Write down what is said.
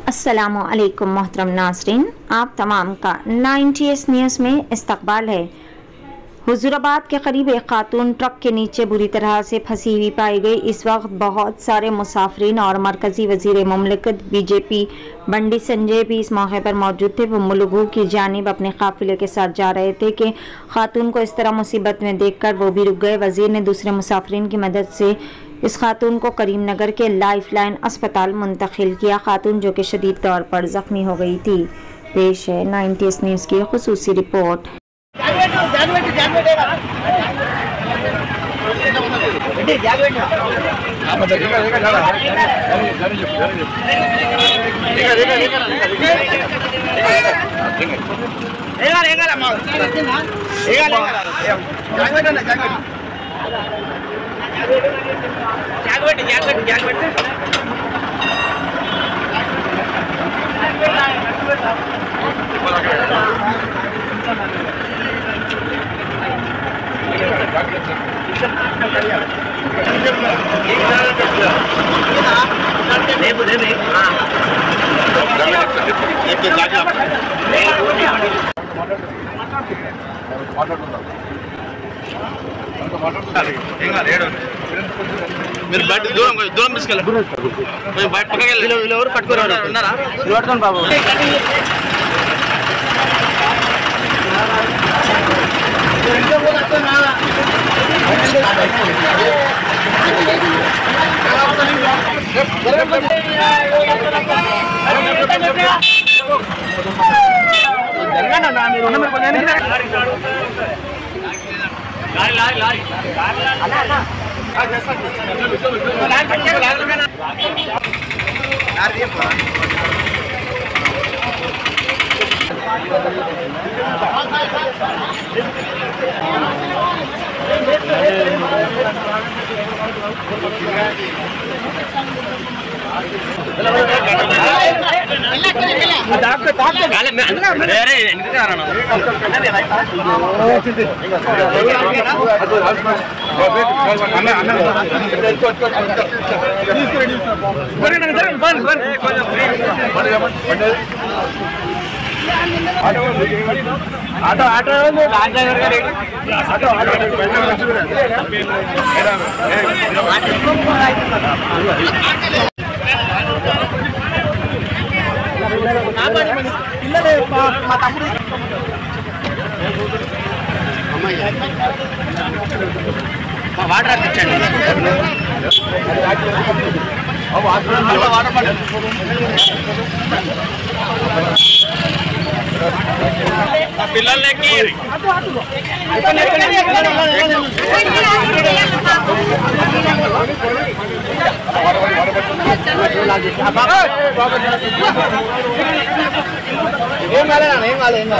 अस्सलामुअलैकुम मोहतरम नाज़रीन, आप तमाम का 90s न्यूज़ में इस्तकबाल है। हुजूराबाद के करीब एक खातून ट्रक के नीचे बुरी तरह से फंसी हुई पाई गई। इस वक्त बहुत सारे मुसाफिरीन और मरकज़ी वज़ीर मुमलिकत बीजेपी बंडी संजय भी इस मौके पर मौजूद थे। वो मुलुगू की जानिब अपने काफिले के साथ जा रहे थे कि खातून को इस तरह मुसीबत में देखकर वो भी रुक गए। वज़ीर ने दूसरे मुसाफिरीन की मदद से इस खातून को करीमनगर के लाइफलाइन अस्पताल मुंतकिल किया। खातून जो कि शदीद तौर पर ज़ख्मी हो गई थी। पेश है 90s न्यूज़ की खुसूसी रिपोर्ट। మీరు బయట దూరం తీసుకెళ్ళండి. మేము బయట పక్కకి వెళ్ళి ఎవరు పట్టుకోరు ఉన్నారా? పట్టుకోండి బాబు. వాటర్ అందించండి. పిల్లలకి ఏం కాలేదు.